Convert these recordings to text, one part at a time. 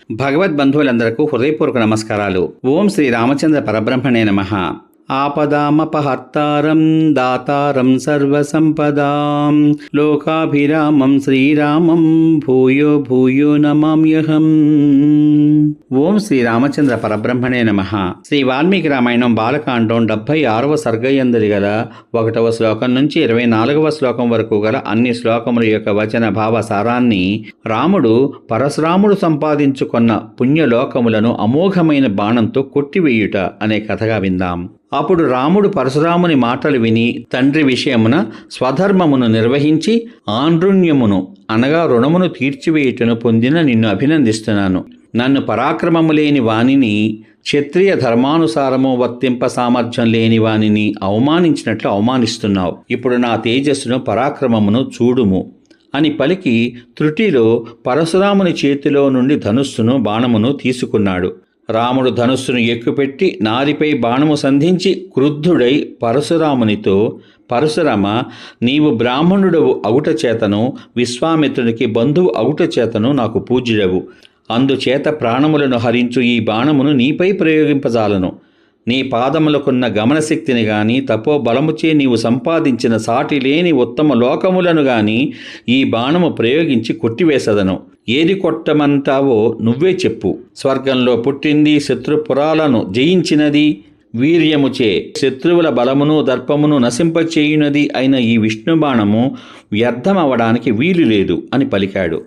భగవద్బంధువులందరకు హృదయపూర్వక నమస్కారాలు. ఓం శ్రీ రామచంద్ర పరబ్రహ్మణే నమః. ఆపదామపహర్తారం దాతారం సర్వసంపదాం లోకాభిరామం శ్రీరామం భూయో భూయో నమామ్యహం. ఓం శ్రీ రామచంద్ర పరబ్రహ్మణే నమః. శ్రీ వాల్మీకి రామాయణం బాలకాండం 76వ సర్గయందలి గల 1వ శ్లోకం నుంచి 24వ శ్లోకం వరకు గల అన్ని శ్లోకముల యొక్క వచన భావ సారాన్ని రాముడు పరశురాముడు సంపాదించుకున్న పుణ్యలోకములను అమోఘమైన బాణంతో కొట్టివేయుట అనే కథగా విందాం. అప్పుడు రాముడు పరశురాముని మాటలు విని తండ్రి విషయమున స్వధర్మమును నిర్వహించి ఆండ్రుణ్యమును అనగా రుణమును తీర్చివేయుటను పొందిన నిన్ను అభినందిస్తున్నాను. నన్ను పరాక్రమము లేని వానిని, క్షత్రియ ధర్మానుసారము వర్తింప సామర్థ్యం లేని వానిని అవమానించినట్లు అవమానిస్తున్నావు. ఇప్పుడు నా తేజస్సును పరాక్రమమును చూడుము అని పలికి త్రుటిలో పరశురాముని చేతిలో నుండి ధనుస్సును బాణమును తీసుకున్నాడు. రాముడు ధనుస్సును ఎక్కుపెట్టి నారిపై బాణము సంధించి క్రుద్ధుడై పరశురామునితో, పరశురామ, నీవు బ్రాహ్మణుడవు అగుట చేతను విశ్వామిత్రునికి బంధువు అగుట చేతను నాకు పూజ్యుడవు. అందుచేత ప్రాణములను హరించు ఈ బాణమును నీపై ప్రయోగింపజాలను. నీ పాదములకున్న గమనశక్తిని గాని తపోబలముచే నీవు సంపాదించిన సాటి లేని ఉత్తమ లోకములను గాని ఈ బాణము ప్రయోగించి కొట్టివేసదను. ఏది కొట్టమంటావో నువ్వే చెప్పు. స్వర్గంలో పుట్టింది, శత్రుపురాలను జయించినది, వీర్యముచే శత్రువుల బలమును దర్పమును నశింపచేయునది అయిన ఈ విష్ణు బాణము వ్యర్థమవడానికి వీలు లేదు అని పలికాడు.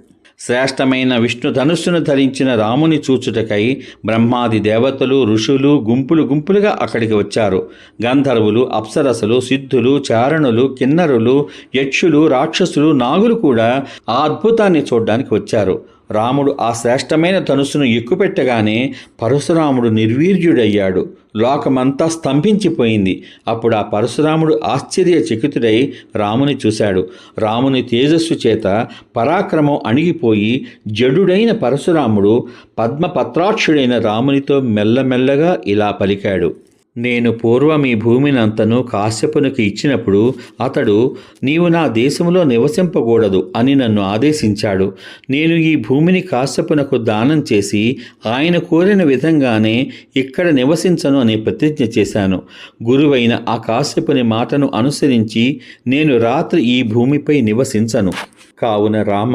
శ్రేష్టమైన విష్ణు ధనుస్సును ధరించిన రాముని చూచుటకై బ్రహ్మాది దేవతలు, ఋషులు గుంపులు గుంపులుగా అక్కడికి వచ్చారు. గంధర్వులు, అప్సరసలు, సిద్ధులు, చారణులు, కిన్నరులు, యక్షులు, రాక్షసులు, నాగులు కూడా ఆ అద్భుతాన్ని చూడ్డానికి వచ్చారు. రాముడు ఆ శ్రేష్టమైన ధనుస్సును ఎక్కుపెట్టగానే పరశురాముడు నిర్వీర్యుడయ్యాడు. లోకమంతా స్తంభించిపోయింది. అప్పుడు ఆ పరశురాముడు ఆశ్చర్యచకితుడై రాముని చూశాడు. రాముని తేజస్సు చేత పరాక్రమం అణిగిపోయి జడుడైన పరశురాముడు పద్మపత్రాక్షుడైన రామునితో మెల్లమెల్లగా ఇలా పలికాడు. నేను పూర్వం ఈ భూమినంతను కాశ్యపునికి ఇచ్చినప్పుడు అతడు నీవు నా దేశంలో నివసింపకూడదు అని నన్ను ఆదేశించాడు. నేను ఈ భూమిని కాశ్యపునకు దానం చేసి ఆయన కోరిన విధంగానే ఇక్కడ నివసించను అని ప్రతిజ్ఞ చేశాను. గురువైన ఆ కాశ్యపుని మాటను అనుసరించి నేను రాత్రి ఈ భూమిపై నివసించను. కావున రామ,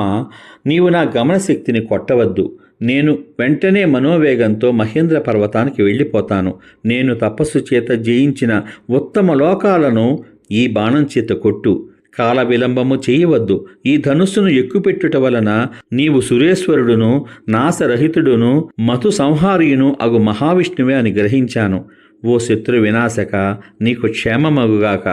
నీవు నా గమనశక్తిని కొట్టవద్దు. నేను వెంటనే మనోవేగంతో మహేంద్ర పర్వతానికి వెళ్ళిపోతాను. నేను తపస్సు చేత జయించిన ఉత్తమ లోకాలను ఈ బాణం చేత కొట్టు. కాల విలంబము చేయవద్దు. ఈ ధనుస్సును ఎక్కుపెట్టుట వలన నీవు సురేశ్వరుడును, నాశరహితుడును, మధు సంహారియును అగు మహావిష్ణువే అని గ్రహించాను. ఓ శత్రు వినాశక, నీకు క్షేమమగుగాక.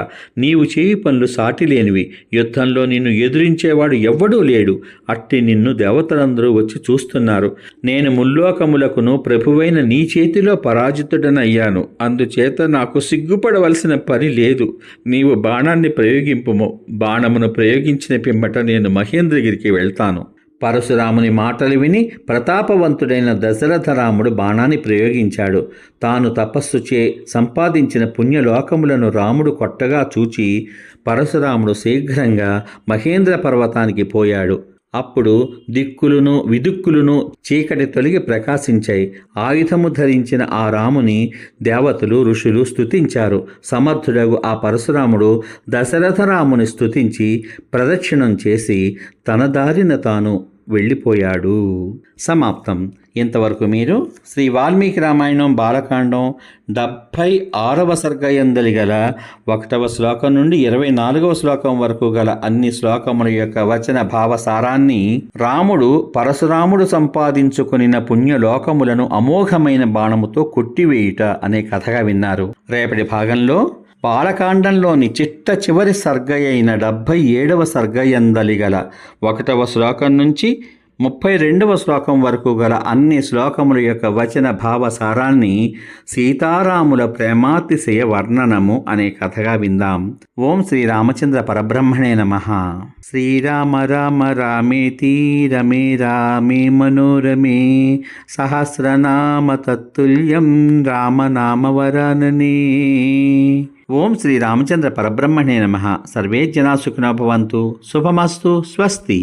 నీవు చేయి పనులు సాటిలేనివి. యుద్ధంలో నిన్ను ఎదురించేవాడు ఎవ్వడూ లేడు. అట్టి నిన్ను దేవతలందరూ వచ్చి చూస్తున్నారు. నేను ముల్లోకములకును ప్రభువైన నీ చేతిలో పరాజితుడనయ్యాను. అందుచేత నాకు సిగ్గుపడవలసిన పని లేదు. నీవు బాణాన్ని ప్రయోగింపుము. బాణమును ప్రయోగించిన పిమ్మట నేను మహేంద్రగిరికి వెళ్తాను. పరశురాముని మాటలు విని ప్రతాపవంతుడైన దశరథరాముడు బాణాన్ని ప్రయోగించాడు. తాను తపస్సుచే సంపాదించిన పుణ్యలోకములను రాముడు కొట్టగా చూచి పరశురాముడు శీఘ్రంగా మహేంద్ర పర్వతానికి పోయాడు. అప్పుడు దిక్కులును విదుక్కులును చీకటి తొలగి ప్రకాశించాయి. ఆయుధము ధరించిన ఆ రాముని దేవతలు, ఋషులు స్తుతించారు. సమర్థుడగు ఆ పరశురాముడు దశరథరాముని స్తుతించి ప్రదక్షిణం చేసి తన దారిన తాను వెళ్ళిపోయాడు. సమాప్తం. ఇంతవరకు మీరు శ్రీ వాల్మీకి రామాయణం బాలకాండం 76వ సర్గయందలి గల 1వ శ్లోకం నుండి 24వ శ్లోకం వరకు గల అన్ని శ్లోకముల యొక్క వచన భావసారాన్ని రాముడు పరశురాముడు సంపాదించుకొనిన పుణ్యలోకములను అమోఘమైన బాణముతో కొట్టివేయుట అనే కథగా విన్నారు. రేపటి భాగంలో బాలకాండంలోని చిట్ట చివరి సర్గయైన 77వ సర్గయందలి గల 1వ శ్లోకం నుంచి 32వ శ్లోకం వరకు గల అన్ని శ్లోకముల యొక్క వచన భావసారాన్ని సీతారాముల ప్రేమాతిశయ వర్ణనము అనే కథగా విందాం. ఓం శ్రీ రామచంద్ర పరబ్రహ్మణే నమః. శ్రీరామ రామ రామేతి రమే రామే మనోరమే సహస్రనామ తత్తుల్యం రామనామవరాననే. ఓం శ్రీ రామచంద్ర పరబ్రహ్మణే నమః. సర్వే జనా సుఖినో భవంతు. శుభమస్తు. స్వస్తి.